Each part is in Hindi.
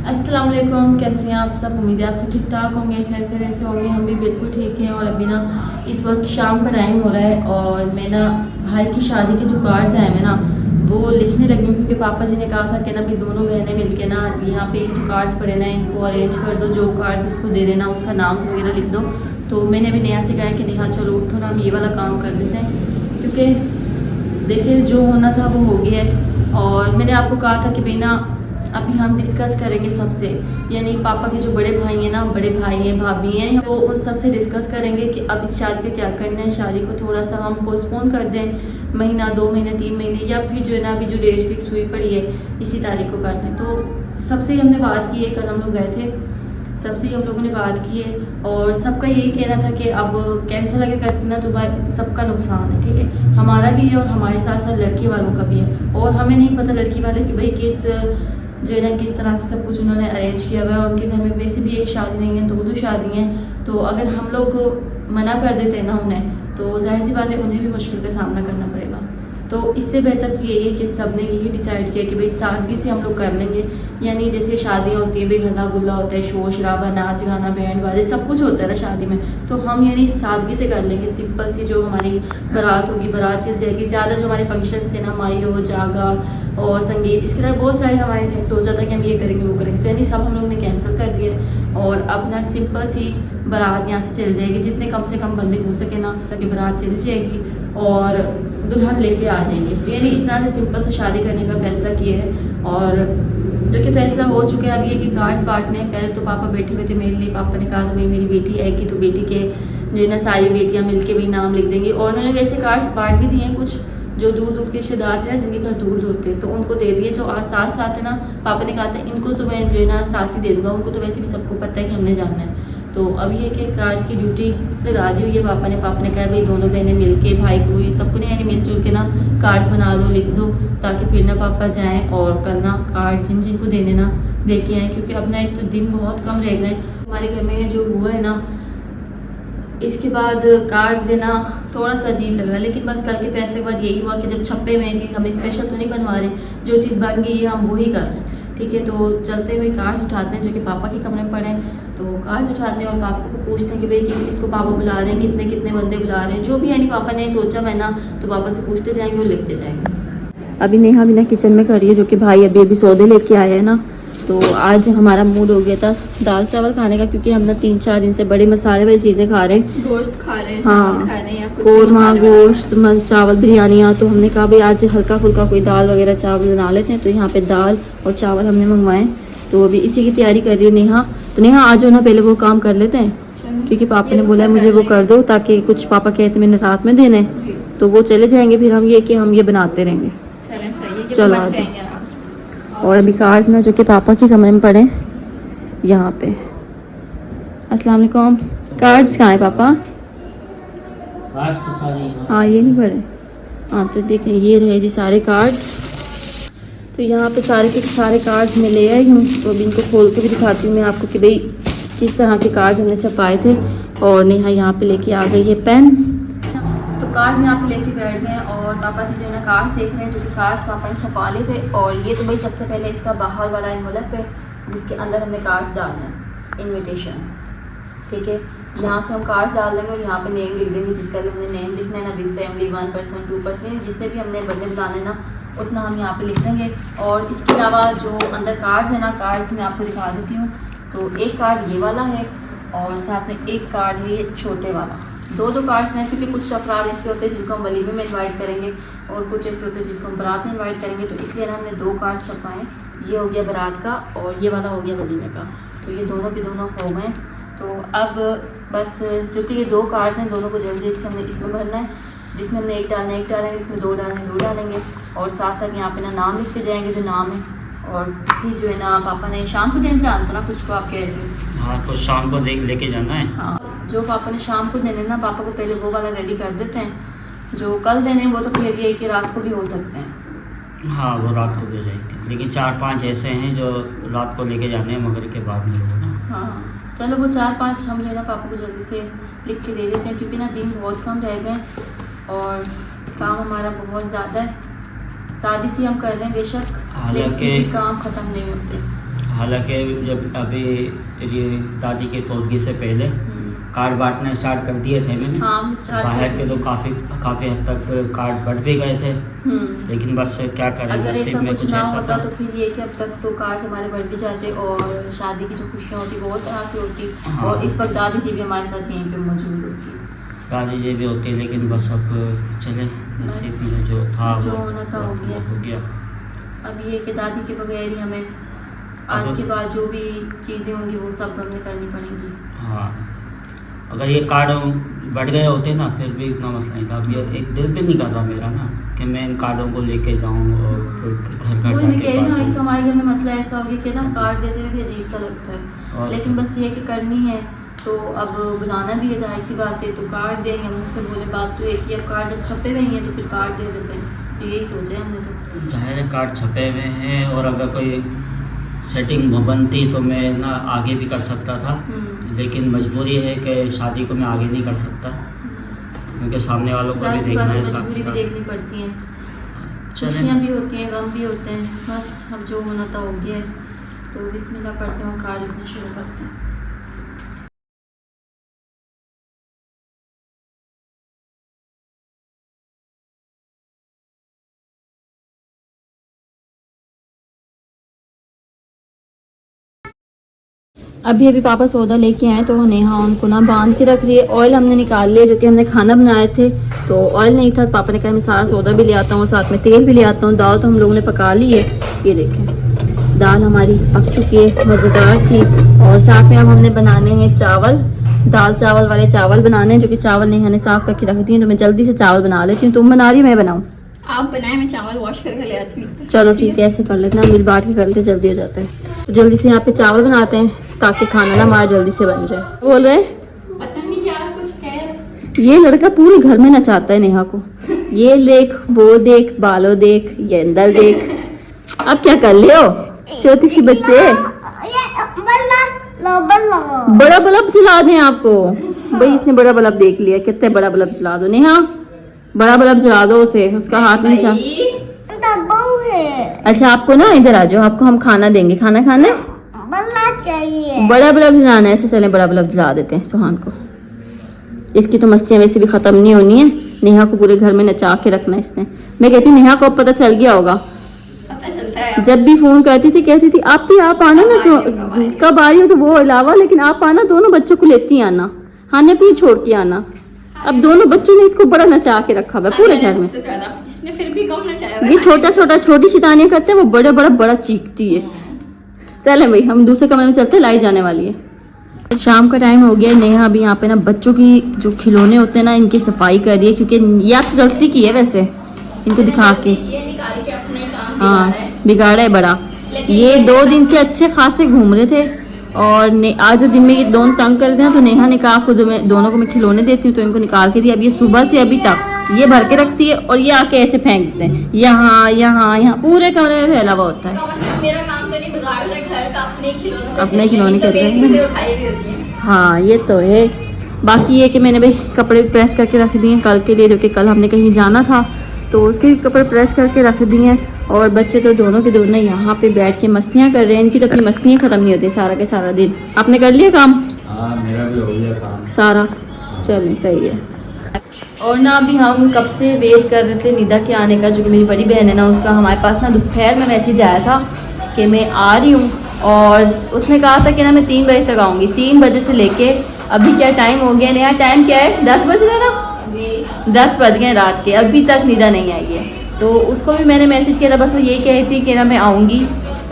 अस्सलाम वालेकुम, कैसे हैं आप सब। उम्मीद है आप सब ठीक ठाक होंगे, खैर खैर ऐसे होंगे। हम भी बिल्कुल ठीक हैं। और अभी ना इस वक्त शाम का टाइम हो रहा है और मैं ना भाई की शादी के जो कार्ड्स हैं मैं ना वो लिखने लगी हूँ, क्योंकि पापा जी ने कहा था कि ना भी दोनों बहनें मिलके ना यहाँ पे जो कार्ड्स पड़े ना इनको अरेंज कर दो, जो कार्ड्स इसको दे देना उसका नाम वगैरह लिख दो। तो मैंने अभी नेहा से कहा कि नेहा चलो उठो ना, हम ये वाला काम कर देते हैं, क्योंकि देखिए जो होना था वो हो गया है। और मैंने आपको कहा था कि भाई ना अभी हम डिस्कस करेंगे सबसे, यानी पापा के जो बड़े भाई हैं ना, बड़े भाई हैं भाभी हैं, तो उन सबसे डिस्कस करेंगे कि अब इस शादी का क्या करना है। शादी को थोड़ा सा हम पोस्टपोन कर दें, महीना 2 महीने 3 महीने, या फिर जो है ना अभी जो डेट फिक्स हुई पड़ी है इसी तारीख को करना है। तो सबसे ही हमने बात की है, कल हम लोग गए थे, सबसे ही हम लोगों ने बात की है और सबका यही कहना था कि अब कैंसिल अगर करते ना तो भाई सबका नुकसान है, ठीक है, हमारा भी है और हमारे साथ साथ लड़की वालों का भी है। और हमें नहीं पता लड़की वाले कि भाई किस जो है ना किस तरह से सब कुछ उन्होंने अरेंज किया हुआ है। और उनके घर में वैसे भी एक शादी नहीं है, 2 शादी हैं। तो अगर हम लोग मना कर देते हैं ना उन्हें, तो जाहिर सी बात है उन्हें भी मुश्किल का सामना करना पड़ेगा। तो इससे बेहतर तो यही है कि सब ने यही डिसाइड किया कि भाई सादगी से हम लोग कर लेंगे। यानी जैसे शादियाँ होती हैं भाई हल्ला गुल्ला होता है, शोर शराबा, नाच गाना, बैंड बाजे, सब कुछ होता है ना शादी में, तो हम यानी सादगी से कर लेंगे। सिंपल सी जो हमारी बारात होगी, बारात चल जाएगी। ज़्यादा जो हमारे फंक्शन है ना, माई हो, जागा और संगीत, इसके अलावा बहुत सारे हमारे सोचा था कि हम ये करेंगे वो करेंगे, तो यानी सब हम लोग ने कैंसिल कर दिया। और अपना सिंपल सी बारात यहाँ से चल जाएगी, जितने कम से कम बंदे हो सके ना ताकि बारात चल जाएगी और दुल्हन लेके आ जाएंगे। तो यानी इस तरह से सिंपल से शादी करने का फैसला किया है। और जो कि फैसला हो चुका है, अब ये कि कार्ड्स बांटने हैं। पहले तो पापा बैठे हुए थे मेरे लिए, पापा ने कहा था भाई मेरी बेटी आएगी तो बेटी के जो है ना सारी बेटियाँ मिलके भाई नाम लिख देंगे। और उन्होंने वैसे कार्ड्स बांट भी दिए हैं, कुछ जो दूर दूर के रिश्तेदार थे ना जिनके घर दूर दूर थे तो उनको दे दिए। जो आज साथ साथ है ना, पापा ने कहा था इनको तो मैं जो है ना साथ ही दे दूँगा, उनको तो वैसे भी सबको पता है कि हमने जाना है। तो अब ये कि कार्ड्स की ड्यूटी लगा दी हुई है पापा ने कहा भाई दोनों बहनें मिलके, भाई को भी सबको ने यानी मिलजुल के ना कार्ड्स बना दो, लिख दो, ताकि फिर ना पापा जाएं और कल ना कार्ड जिन जिनको देने ना दे के आएँ। क्योंकि अब ना एक तो दिन बहुत कम रह गए हमारे घर में जो हुआ है ना, इसके बाद कार्ड्स देना थोड़ा सा अजीब लग रहा है। लेकिन बस कल के फैसले के बाद यही हुआ कि जब छपे हुए चीज़ हम स्पेशल तो नहीं बनवा रहे, जो चीज़ बन गई है हम वही कर रहे हैं, ठीक है। तो चलते हुए कार्ड्स उठाते हैं जो कि पापा के कमरे में पड़े हैं। तो कार्ड्स उठाते हैं और पापा को पूछते हैं कि भाई किस किस को पापा बुला रहे हैं, कितने कितने बंदे बुला रहे हैं, जो भी यानी पापा ने सोचा है ना, तो पापा से पूछते जाएंगे और लिखते जाएंगे। अभी नेहा भी ना किचन में कर रही है, जो कि भाई अभी अभी सौदे लेके आए हैं ना। तो आज हमारा मूड हो गया था दाल चावल खाने का, क्योंकि हम ना 3-4 दिन से बड़े मसाले वाली चीज़ें खा रहे हैं, गोश्त खा रहे हैं, हाँ, खा रहे हैं, कौरमा, गोश्त, चावल, बिरयानियाँ। तो हमने कहा भाई आज हल्का फुल्का कोई दाल वगैरह चावल बना लेते हैं। तो यहाँ पे दाल और चावल हमने मंगवाए, तो अभी इसी की तैयारी कर रही है नेहा। तो नेहा आज हो ना पहले वो काम कर लेते हैं, क्योंकि पापा ने बोला है मुझे वो कर दो, ताकि कुछ पापा कहते मैंने रात में देने, तो वो चले जाएंगे, फिर हम ये कि हम ये बनाते रहेंगे। चलो आ जाओ। और अभी कार्ड्स में जो कि पापा के कमरे में पड़े यहाँ पे। अस्सलाम वालेकुम। कार्ड्स कहाँ है पापा? हाँ ये नहीं पड़े, हाँ तो देखें ये रहे जी सारे कार्ड्स। तो यहाँ पे सारे के सारे कार्ड्स में ले आई हूँ, तो अभी इनको खोल के भी दिखाती हूँ मैं आपको कि भाई किस तरह के कार्ड्स हमने छपाए थे। और नेहा यहाँ पे लेके आ गई है पेन। तो कार्ड्स यहाँ पे लेके बैठ गए और पापा जी जो है ना कार्ड्स देख रहे हैं, जो कि कार्ड्स पापा ने छपा लिए थे। और ये तो भाई सबसे पहले इसका बाहर वाला एनवलप है जिसके अंदर हमने कार्ड्स डालने हैं, इन्विटेशंस, ठीक है। यहाँ से हम कार्ड्स डाल देंगे और यहाँ पे नेम लिख देंगे, जिसका भी हमने नेम लिखना है ना, विद फैमिली 1%, 2%, जितने भी हमने बंदे बुलाने हैं ना उतना हम यहाँ पे लिख लेंगे। और इसके अलावा जो अंदर कार्ड्स है ना, कार्ड्स मैं आपको दिखा देती हूँ। तो एक कार्ड ये वाला है और साथ में एक कार्ड है ये छोटे वाला। दो कार्ड्स हैं, क्योंकि कुछ अफराद ऐसे होते हैं जिनको हम वलीमे में इन्वाइट करेंगे और कुछ ऐसे होते हैं जिनको हम बारात में इन्वाइट करेंगे। तो इसलिए ना हमने 2 कार्ड छपवाएँ, ये हो गया बारात का और ये वाला हो गया वलीमे का। तो ये दोनों के दोनों हो गए। तो अब बस जो कि ये 2 कार्ड्स हैं, दोनों को जल्दी से हमने इसमें भरना है, जिसमें हमने एक डालना है एक डालेंगे, इसमें 2 डालना है 2 डालेंगे। और साथ साथ यहाँ पे ना नाम लिखते जाएंगे जो नाम है। और फिर जो है ना पापा ने शाम को देना जानता ना कुछ को, आप कह रहे थे हाँ, तो शाम को लेके जाना है। हाँ, जो पापा ने शाम को देने ना, पापा को पहले वो वाला रेडी कर देते हैं। जो कल देने वो तो फिर ये कि रात को भी हो सकते हैं। हाँ, वो रात को भी जाएंगे, लेकिन 4-5 ऐसे हैं जो रात को लेके जाने हैं, मगर के बाद नहीं होगा ना। हाँ चलो, वो 4-5 हम जो है ना पापा को जल्दी से लिख के दे देते हैं, क्योंकि ना दिन बहुत कम रह गए और काम हमारा बहुत ज़्यादा है। शादी से हम कर रहे हैं बेशक, लेकिन फिर भी काम ख़त्म नहीं होते। हालांकि जब अभी तेरी दादी के फौतगी से पहले कार्ड बांटना स्टार्ट कर दिए थे मैंने। हाँ, स्टार्ट बाहर कर के तो काफ़ी हद तक कार्ड बढ़ भी गए थे, लेकिन बस क्या करें, अगर नसीब ऐसा में कुछ कुछ ना ऐसा होता था। तो फिर ये कि अब तक तो कार्ड हमारे बढ़ भी जाते और शादी की जो खुशियाँ होती वो तरह से होती। हाँ। और इस वक्त दादी जी भी हमारे साथ यहीं पे मौजूद होती। दादी ये भी होती, लेकिन बस अब चले, नसीब में जो था जो वो होना था हो गया। अब ये कि दादी के बगैर ही हमें आज के बाद जो भी चीज़ें होंगी वो सब हमें करनी पड़ेंगी। हाँ, अगर ये कार्ड बढ़ गए होते ना फिर भी इतना मसला नहीं था। अब ये एक दिल पे नहीं कर रहा मेरा ना कि मैं इन कार्डों को लेके जाऊँ और फिर घर वही मैं कह रही हूँ, एक तो जाके हमारे घर में मसला ऐसा हो गया कि ना कार्ड देते हुए भी अजीब सा लगता है, और लेकिन बस ये कि करनी है तो अब बुलाना भी है, जाहिर सी बात है। तो कार्ड देंगे, मुँह से बोले बात तो एक ही, अब कार्ड जब छपे हुए हैं तो फिर कार्ड दे देते हैं। तो यही सोचा है हमने तो। जाहिर है कार्ड छपे हुए हैं, और अगर कोई सेटिंग बनती तो मैं ना आगे भी कर सकता था, लेकिन मजबूरी है कि शादी को मैं आगे नहीं कर सकता क्योंकि सामने वालों को भी जाहिर सी देखना बात है, है, साथ मजबूरी भी का। देखनी पड़ती है, चलें। खुशियाँ भी होती हैं, गम भी होते हैं। बस अब जो होना था हो गया है, तो बिस्मिल्लाह पढ़ते हैं और कार्ड लिखना शुरू करते हैं। अभी पापा सौदा लेके आए तो नेहा उनको ना बांध के रख रही है। ऑयल हमने निकाल लिया जो कि हमने खाना बनाए थे, तो ऑयल नहीं था। पापा ने कहा मैं सारा सौदा भी ले आता हूँ और साथ में तेल भी ले आता हूँ। दाल तो हम लोगों ने पका ली है, ये देखें दाल हमारी पक चुकी है, मज़ेदार सी। और साथ में अब हमने बनाने हैं चावल, दाल चावल वाले चावल बनाने हैं, जो कि चावल नेहा ने साफ़ करके रख दिए। तो मैं जल्दी से चावल बना लेती हूँ। तुम बना रही, मैं बनाऊँ? आप बनाए, मैं चावल वॉश करके ले आती हूँ। चलो ठीक है, ऐसे कर लेते हैं, मिल बांट के कर लेते, जल्दी हो जाता है। तो जल्दी से यहाँ पे चावल बनाते हैं ताकि खाना ना हमारा जल्दी से बन जाए। बोल रहे पता नहीं क्या कुछ है। ये लड़का पूरे घर में नचाता है नेहा को, ये देख वो देख, बालो देख, ये अंदर देख। अब क्या कर ले हो छोटी सी बच्चे, बड़ा बल्ब जला दें आपको? भाई इसने बड़ा बल्ब देख लिया, कितने बड़ा बल्ब जला दो नेहा, बड़ा बल्ब जला दो उसे, उसका हाथ नहीं चल। अच्छा आपको ना इधर आ जाओ, आपको हम खाना देंगे, खाना खाना है, चाहिए। बड़ा बल्ब जलाना है। ऐसे चले बड़ा बल्ब जला देते हैं सुहान को। इसकी तो मस्तियां वैसे भी खत्म नहीं होनी है, नेहा को पूरे घर में नचा के रखना है इसने। मैं कहती हूँ नेहा को अब पता चल गया होगा, पता चलता है। जब भी फोन करती थी कहती थी आप भी आप आना ना, कब आ रही हो तो वो अलावा, लेकिन आप आना, दोनों बच्चों को लेती आना, हाने को ही छोड़ के आना। अब दोनों बच्चों ने इसको बड़ा नचा के रखा हुआ है पूरे घर में। सबसे ज्यादा इसने फिर भी कम नचाया हुआ है। ये छोटा छोटा छोटी शैतानियां करते हैं, वो बड़ा बड़ा बड़ा चीखती है। चले भाई हम दूसरे कमरे में चलते हैं, लाई जाने वाली है। शाम का टाइम हो गया, नेहा अभी यहाँ पे ना बच्चों की जो खिलौने होते हैं ना इनकी सफाई कर रही है, क्योंकि ये आप गलती की है वैसे इनको दिखा के। ये निकाल के अपने काम हाँ बिगाड़ा है। बिगाड़ा है बड़ा। ये 2 दिन से अच्छे खासे घूम रहे थे और आज दिन में ये दोनों तंग कर रहे हैं, तो नेहा ने कहा खुद में दोनों को मैं खिलौने देती हूँ, तो इनको निकाल के दिया। अब ये सुबह से अभी तक ये भर के रखती है और ये आके ऐसे फेंक देते हैं, यहाँ यहाँ यहाँ पूरे कमरे में फैला हुआ होता है। कम से कम मेरा काम तो नहीं बिगाड़ रहा, घर का अपने खिलौनों से अपने खिलौने तो कर रहे हैं। मेरी चीजें उठाई हुई होती हैं। हाँ ये तो है। बाकी ये कि मैंने भाई कपड़े प्रेस करके रख दिए हैं कल के लिए, जो कि कल हमने कहीं जाना था, तो उसके कपड़े प्रेस करके रख दिए हैं। और बच्चे तो दोनों के दोनों यहाँ पे बैठ के मस्तियाँ कर रहे हैं, इनकी तो अपनी मस्तियाँ ख़त्म नहीं होती सारा के सारा दिन। आपने कर लिया काम? हाँ मेरा भी हो गया काम सारा, चलिए सही है। और ना अभी हम कब से वेट कर रहे थे निदा के आने का, जो कि मेरी बड़ी बहन है ना, उसका हमारे पास ना दोपहर में मैसेज आया था कि मैं आ रही हूँ, और उसने कहा था कि ना मैं 3 बजे तक आऊँगी। 3 बजे से लेके अभी क्या टाइम हो गया नया टाइम क्या है, 10 बज रहे ना जी 10 बज गए रात के, अभी तक निदा नहीं आई है। तो उसको भी मैंने मैसेज किया था, बस वो यही कही थी कि ना मैं आऊँगी,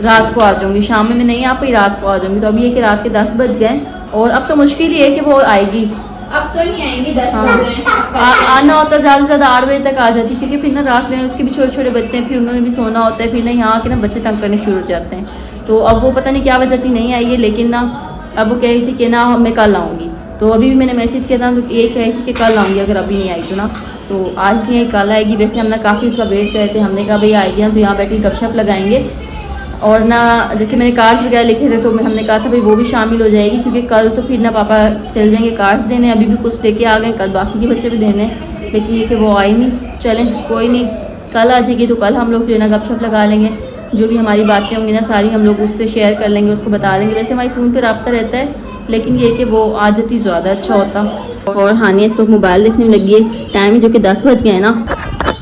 रात को आ जाऊँगी, शाम में मैं नहीं आ पाई, रात को आ जाऊँगी। तो अभी ये कि रात के 10 बज गए और अब तो मुश्किल ही है कि वो आएगी। अब तो नहीं आएंगी, 10 हाँ। बज रहे हैं। आना होता ज़्यादा से ज़्यादा 8 बजे तक आ जाती, क्योंकि फिर ना रात में उसके भी छोटे छोटे बच्चे हैं, फिर उन्होंने भी सोना होता है, फिर ना यहाँ के ना बच्चे तंग करने शुरू हो जाते हैं। तो अब वो पता नहीं क्या वजह थी नहीं आई है, लेकिन ना अब वो कह रही थी कि ना मैं कल आऊँगी। तो अभी भी मैंने मैसेज किया था तो ये कह रही थी कि कल आऊँगी, अगर अभी नहीं आई तो ना, तो आज नहीं आई कल आएगी। वैसे हम ना काफ़ी उसका वेट कर रहे थे, हमने कहा भाई आएगी ना तो यहाँ बैठ के गपशप लगाएंगे। और ना जबकि मैंने कार्ड्स वगैरह लिखे थे तो हमने कहा था भाई वो भी शामिल हो जाएगी, क्योंकि कल तो फिर ना पापा चल जाएंगे कार्ड्स देने, अभी भी कुछ लेके आ गए, कल बाकी के बच्चे भी देने हैं, लेकिन ये कि वो आई नहीं। चलें कोई नहीं, कल आ जाएगी तो कल हम लोग जो है ना गपशप लगा लेंगे। जो भी हमारी बातें होंगी ना सारी हम लोग उससे शेयर कर लेंगे, उसको बता देंगे। वैसे हमारी फ़ोन पे रब्ता रहता है, लेकिन ये कि वो आदत ही ज़्यादा अच्छा होता। और हानिया इस वक्त मोबाइल देखने में लगी है, टाइम जो कि 10 बज गए हैं ना,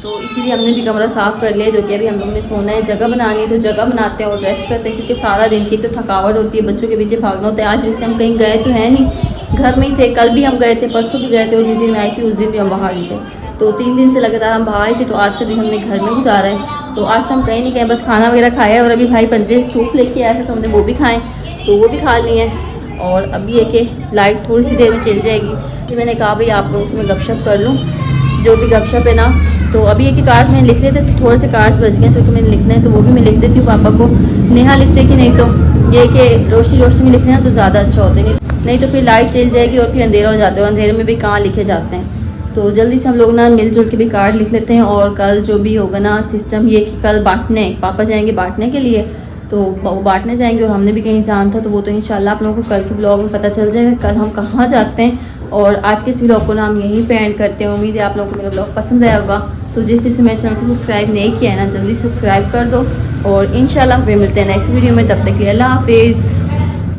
तो इसीलिए हमने भी कमरा साफ़ कर लिया, जो कि अभी हम लोग ने सोना है, जगह बनानी है तो जगह बनाते हैं और रेस्ट करते हैं, क्योंकि सारा दिन की तो थकावट होती है, बच्चों के पीछे भागना होता है। आज वैसे हम कहीं गए तो है नहीं, घर में ही थे, कल भी हम गए थे, परसों भी गए थे, और जिस दिन मैं आई थी उस दिन भी हम बाहर ही थे। तो 3 दिन से लगातार हम बाहर ही थे, तो आज का दिन हमने घर में गुजारा है। तो आज तो हम कहीं नहीं गए, बस खाना वगैरह खाया, और अभी भाई पंजे सूप लेके आए थे तो हमने वो भी खाएँ, तो वो भी खा लिए हैं। और अभी ये कि लाइट थोड़ी सी देर में चल जाएगी, तो मैंने कहा भाई आप लोगों से मैं गपशप कर लूँ, जो भी गपशप है ना। तो अभी ये कि कार्ड्स मैंने लिख लेते, तो थोड़े से कार्ड्स बच गए जो कि मैंने लिखना है, तो वो भी मैं लिख देती हूँ पापा को। नेहा लिख दे कि नहीं, तो ये कि रोशनी रोशनी में लिखना है तो ज़्यादा अच्छा होता है, नहीं तो फिर लाइट चल जाएगी और फिर अंधेरा हो जाता है, अंधेरे में भी कहाँ लिखे जाते हैं। तो जल्दी से हम लोग ना मिलजुल के भी कार्ड लिख लेते हैं, और कल जो भी होगा ना सिस्टम ये कि कल बांटने पापा जाएंगे बांटने के लिए, तो वो बांटने जाएंगे, और हमने भी कहीं जाना था, तो वो तो इंशाल्लाह आप लोगों को कल के ब्लॉग में पता चल जाएगा कल हम कहाँ जाते हैं। और आज के इस ब्लॉग को ना हम यहीं पे एंड करते हैं। उम्मीद है आप लोगों को मेरा ब्लॉग पसंद आया होगा, तो जिस चीज़ से मेरे चैनल को सब्सक्राइब नहीं किया है ना, जल्दी सब्सक्राइब कर दो, और इंशाल्लाह फिर मिलते हैं नेक्स्ट वीडियो में। तब तक के लिए अल्लाह हाफिज़।